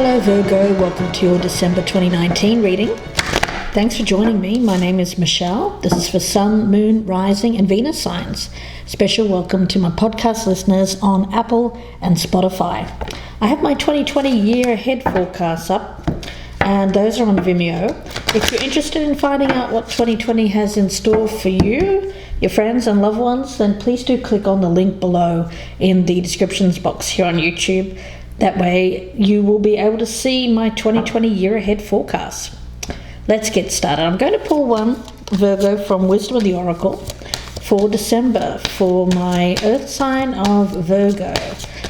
Hello Virgo, welcome to your December 2019 reading. Thanks for joining me. My name is Michelle. This is for Sun, Moon, Rising and Venus signs. Special welcome to my podcast listeners on Apple and Spotify. I have my 2020 year ahead forecasts up and those are on Vimeo. If you're interested in finding out what 2020 has in store for you, your friends and loved ones, then please do click on the link below in the descriptions box here on YouTube. That way you will be able to see my 2020 year ahead forecast. Let's get started. I'm going to pull one Virgo from Wisdom of the Oracle for December for my Earth sign of Virgo.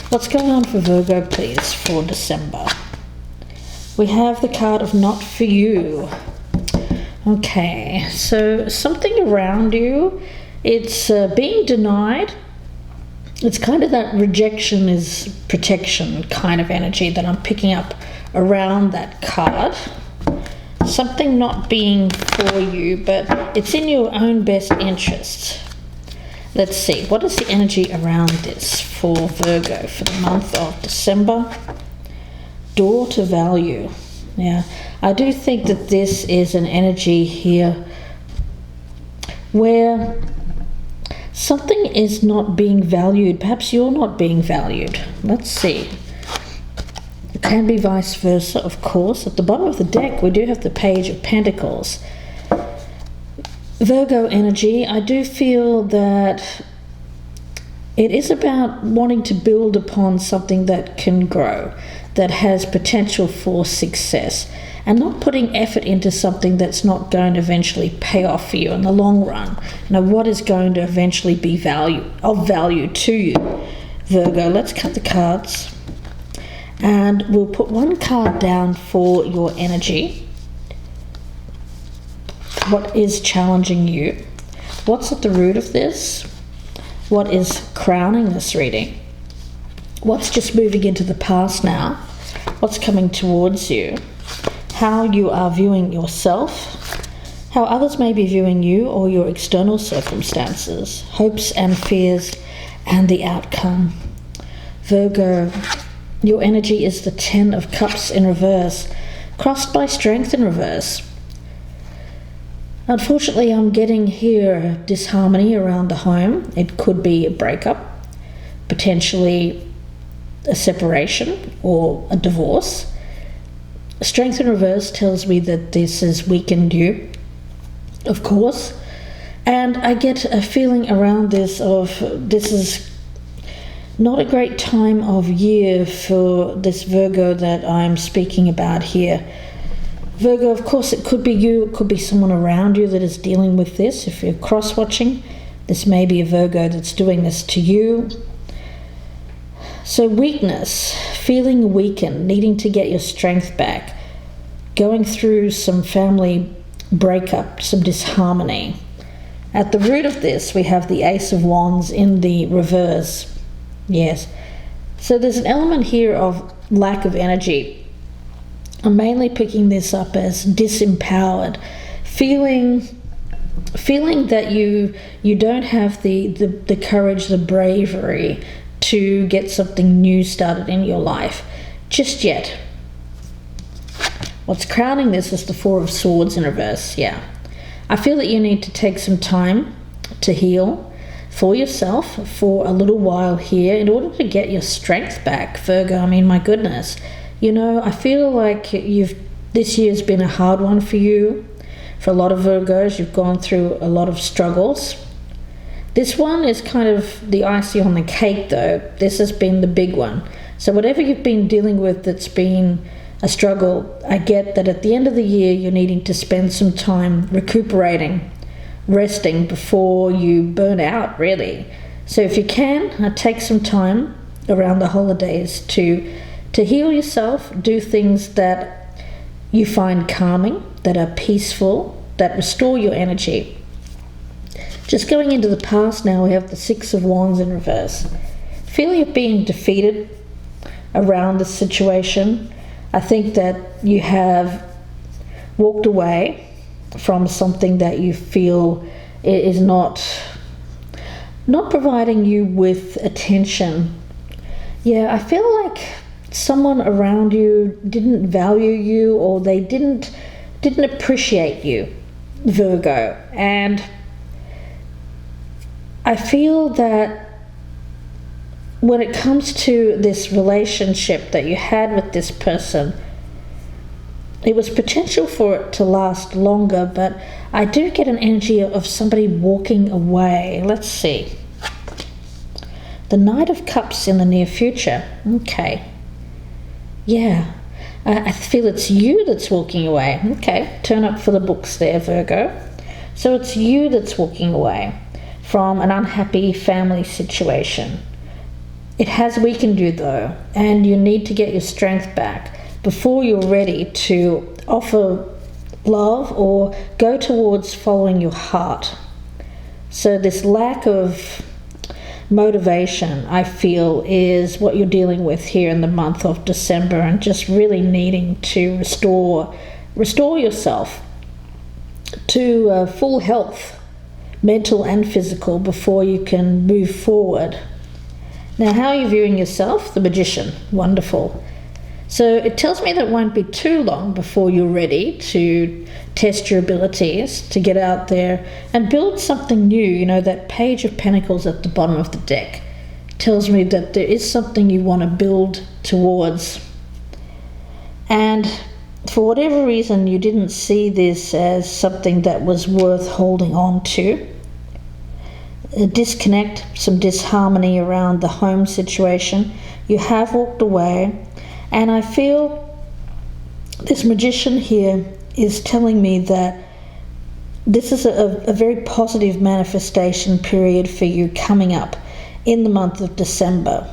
What's going on for Virgo, please, for December? We have the card of Not For You. Okay, so something around you, it's being denied. It's kind of that rejection is protection kind of energy that I'm picking up around that card. Something not being for you, but it's in your own best interests. Let's see, what is the energy around this for Virgo for the month of December? Door to value. Yeah, I do think that this is an energy here where something is not being valued. Perhaps you're not being valued. Let's see. It can be vice versa, of course. At the bottom of the deck, we do have the Page of Pentacles. Virgo energy, I do feel that it is about wanting to build upon something that can grow, that has potential for success, and not putting effort into something that's not going to eventually pay off for you in the long run. What is going to eventually be of value to you, Virgo? Let's cut the cards. And we'll put one card down for your energy. What is challenging you? What's at the root of this? What is crowning this reading? What's just moving into the past now? What's coming towards you? How you are viewing yourself? How others may be viewing you or your external circumstances? Hopes and fears and the outcome. Virgo, your energy is the 10 of Cups in reverse, crossed by Strength in reverse. Unfortunately, I'm getting here disharmony around the home. It could be a breakup, potentially a separation or a divorce. Strength in reverse tells me that this has weakened you, of course. And I get a feeling around this is not a great time of year for this Virgo that I'm speaking about here. Virgo, of course, it could be you, it could be someone around you that is dealing with this. If you're cross-watching, this may be a Virgo that's doing this to you. So weakness, feeling weakened, needing to get your strength back, going through some family breakup, some disharmony. At the root of this, we have the Ace of Wands in the reverse. Yes. So there's an element here of lack of energy. I'm mainly picking this up as disempowered, feeling that you don't have the courage, the bravery to get something new started in your life just yet. What's crowning this is the Four of Swords in reverse. Yeah, I feel that you need to take some time to heal for yourself for a little while here in order to get your strength back, Virgo. I mean, my goodness, I feel like this year's been a hard one for you. For a lot of Virgos, you've gone through a lot of struggles. This one is kind of the icing on the cake, though. This has been the big one. So whatever you've been dealing with that's been a struggle, I get that at the end of the year, you're needing to spend some time recuperating, resting before you burn out, really. So if you can, take some time around the holidays to heal yourself, do things that you find calming, that are peaceful, that restore your energy. Just going into the past now, we have the Six of Wands in reverse. Feeling of being defeated around the situation. I think that you have walked away from something that you feel is not providing you with attention. Yeah, I feel like someone around you didn't value you, or they didn't appreciate you, Virgo. And I feel that when it comes to this relationship that you had with this person, it was potential for it to last longer, but I do get an energy of somebody walking away. Let's see. The Knight of Cups in the near future. Okay. Yeah. I feel it's you that's walking away. Okay. Turn up for the books there, Virgo. So it's you that's walking away from an unhappy family situation. It has weakened you though, and you need to get your strength back before you're ready to offer love or go towards following your heart. So this lack of motivation, I feel, is what you're dealing with here in the month of December, and just really needing to restore yourself to full health, mental and physical, before you can move forward. Now, how are you viewing yourself? The Magician. Wonderful. So it tells me that it won't be too long before you're ready to test your abilities, to get out there and build something new. You know, that Page of Pentacles at the bottom of the deck tells me that there is something you want to build towards. And for whatever reason, you didn't see this as something that was worth holding on to. A disconnect, some disharmony around the home situation. You have walked away, and I feel this Magician here is telling me that this is a very positive manifestation period for you coming up in the month of December.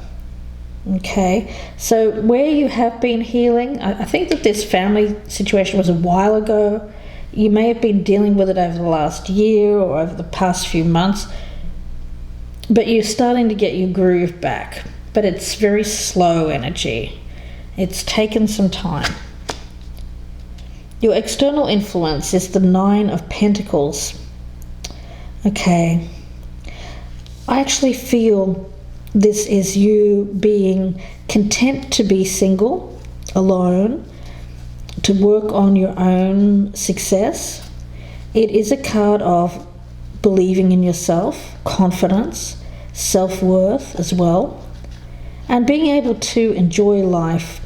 Okay, so where you have been healing, I think that this family situation was a while ago. You may have been dealing with it over the last year or over the past few months, but you're starting to get your groove back. But it's very slow energy. It's taken some time. Your external influence is the Nine of Pentacles. Okay. I actually feel this is you being content to be single, alone, to work on your own success. It is a card of believing in yourself, confidence, self-worth as well, and being able to enjoy life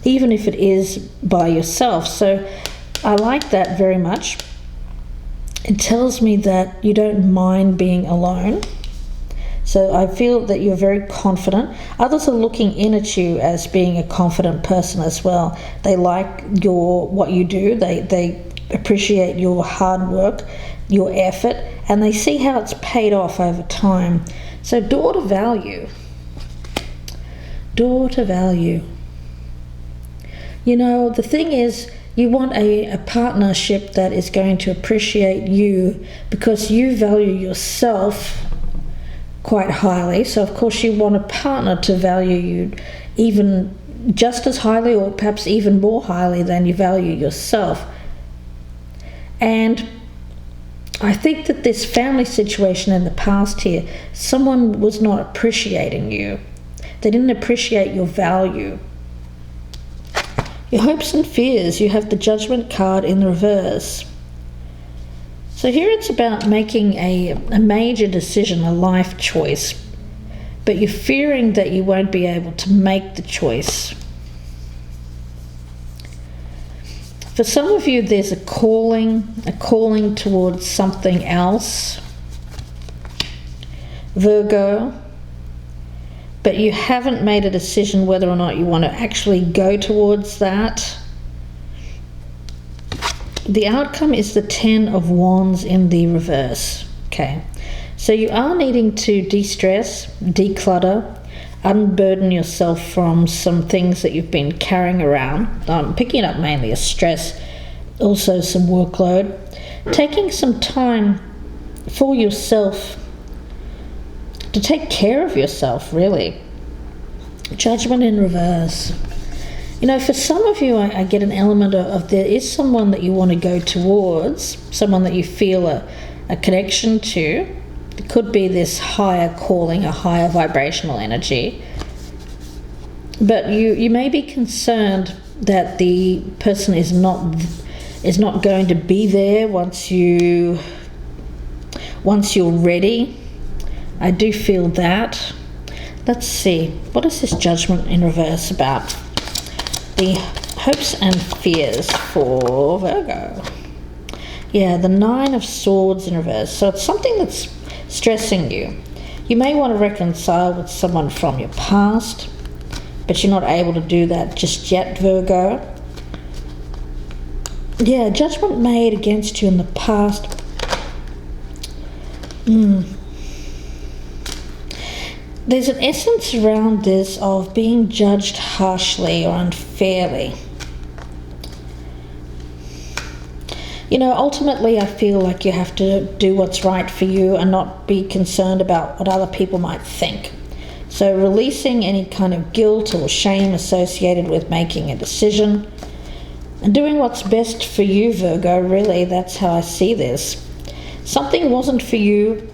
even if it is by yourself. So I like that very much. It tells me that you don't mind being alone. So I feel that you're very confident. Others are looking in at you as being a confident person as well. They like what you do. They appreciate your hard work, your effort, and they see how it's paid off over time. So door to value. Door to value. You know, the thing is, you want a partnership that is going to appreciate you because you value yourself quite highly. So of course you want a partner to value you even just as highly, or perhaps even more highly than you value yourself. And I think that this family situation in the past here, someone was not appreciating you. They didn't appreciate your value. Your hopes and fears, you have the Judgment card in the reverse. So here it's about making a major decision, a life choice, but you're fearing that you won't be able to make the choice. For some of you, there's a calling towards something else, Virgo, but you haven't made a decision whether or not you want to actually go towards that. The outcome is the Ten of Wands in the reverse. Okay, so you are needing to de-stress, declutter, unburden yourself from some things that you've been carrying around. I'm picking up mainly a stress, also some workload. Taking some time for yourself to take care of yourself, really. Judgment in reverse. You know, for some of you, I get an element of there is someone that you want to go towards, someone that you feel a connection to. It could be this higher calling, a higher vibrational energy. But you may be concerned that the person is not going to be there once you're ready. I do feel that. Let's see, what is this Judgment in reverse about? The hopes and fears for Virgo. Yeah, the Nine of Swords in reverse. So it's something that's stressing you. You may want to reconcile with someone from your past, but you're not able to do that just yet, Virgo. Yeah, judgment made against you in the past. There's an essence around this of being judged harshly or unfairly. Ultimately I feel like you have to do what's right for you and not be concerned about what other people might think. So releasing any kind of guilt or shame associated with making a decision and doing what's best for you, Virgo, really, that's how I see this. Something wasn't for you.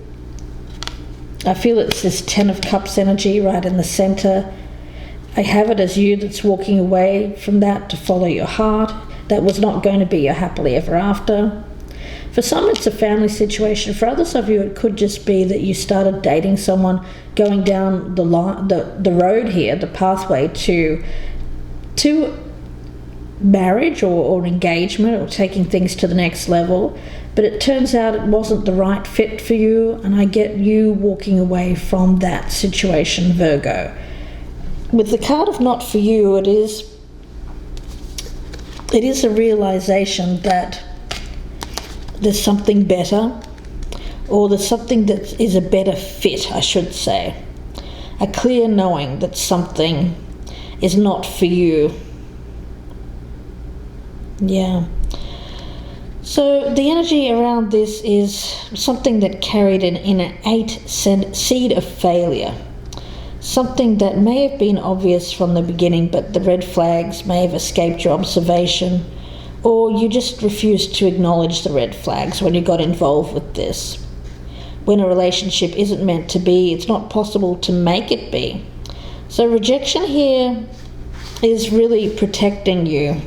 I feel it's this Ten of Cups energy right in the center. I have it as you that's walking away from that to follow your heart. That was not going to be your happily ever after. For some, it's a family situation. For others of you, it could just be that you started dating someone, going down the road here, the pathway to marriage or engagement or taking things to the next level. But it turns out it wasn't the right fit for you, and I get you walking away from that situation, Virgo. With the card of not for you, it is a realization that there's something better, or there's something that is a better fit, I should say. A clear knowing that something is not for you. Yeah. So the energy around this is something that carried an innate seed of failure. Something that may have been obvious from the beginning, but the red flags may have escaped your observation, or you just refused to acknowledge the red flags when you got involved with this. When a relationship isn't meant to be, it's not possible to make it be. So rejection here is really protecting you.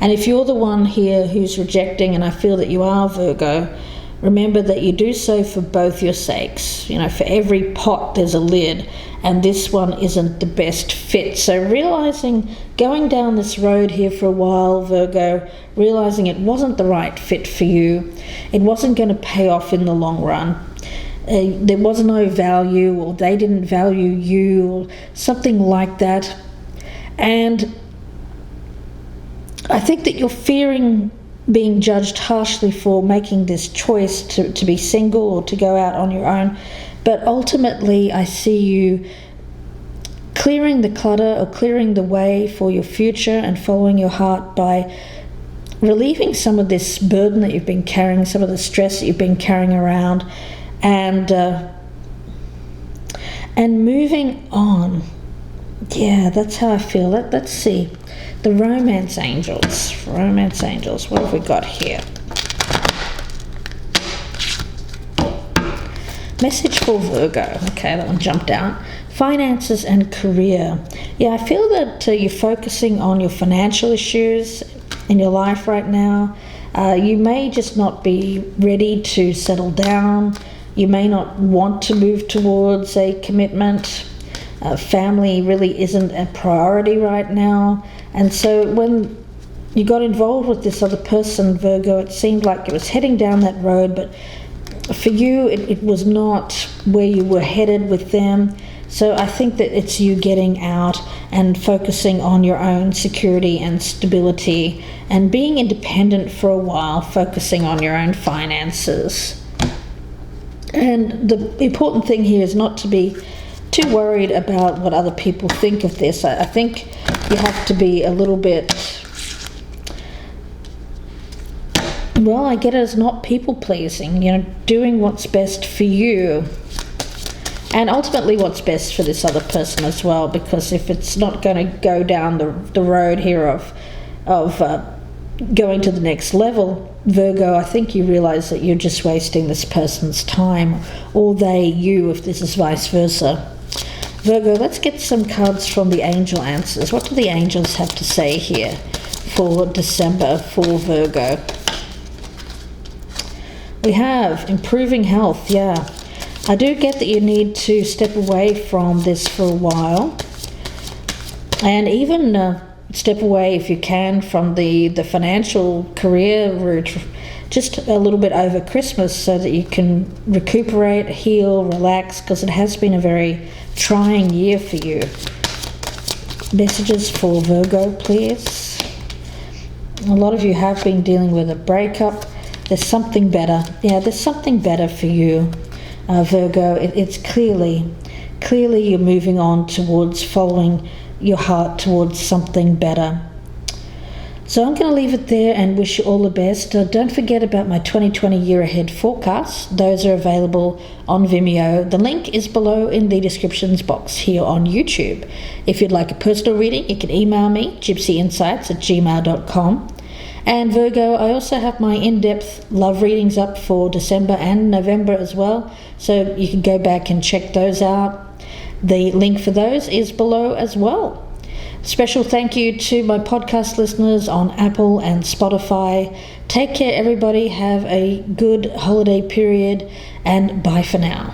And if you're the one here who's rejecting, and I feel that you are, Virgo, remember that you do so for both your sakes. For every pot there's a lid, and this one isn't the best fit. So realizing, going down this road here for a while, Virgo, realizing it wasn't the right fit for you, it wasn't going to pay off in the long run. There was no value, or they didn't value you, or something like that. And I think that you're fearing being judged harshly for making this choice to be single or to go out on your own. But ultimately, I see you clearing the clutter or clearing the way for your future and following your heart by relieving some of this burden that you've been carrying, some of the stress that you've been carrying around, and moving on. Yeah, that's how I feel. Let's see. The Romance Angels. Romance Angels. What have we got here? Message for Virgo. Okay, that one jumped out. Finances and career. Yeah, I feel that you're focusing on your financial issues in your life right now. You may just not be ready to settle down. You may not want to move towards a commitment. Family really isn't a priority right now. And so when you got involved with this other person, Virgo, it seemed like it was heading down that road, but for you, it was not where you were headed with them. So I think that it's you getting out and focusing on your own security and stability and being independent for a while, focusing on your own finances. And the important thing here is not to be too worried about what other people think of this. I think you have to be a little bit, well, I get it as not people pleasing, doing what's best for you and ultimately what's best for this other person as well, because if it's not going to go down the road here of going to the next level, Virgo, I think you realize that you're just wasting this person's time, or they, you, if this is vice versa. Virgo, let's get some cards from the angel answers. What do the angels have to say here for December for Virgo? We have improving health. Yeah, I do get that you need to step away from this for a while, and even step away if you can from the financial career route just a little bit over Christmas so that you can recuperate, heal, relax, because it has been a very trying year for you. Messages for Virgo, please. A lot of you have been dealing with a breakup. There's something better. Yeah, there's something better for you, Virgo. It's clearly you're moving on towards following your heart towards something better. So I'm going to leave it there and wish you all the best. Don't forget about my 2020 year ahead forecasts. Those are available on Vimeo. The link is below in the descriptions box here on YouTube. If you'd like a personal reading, you can email me, gypsyinsights@gmail.com. And Virgo, I also have my in-depth love readings up for December and November as well. So you can go back and check those out. The link for those is below as well. Special thank you to my podcast listeners on Apple and Spotify. Take care, everybody. Have a good holiday period, and bye for now.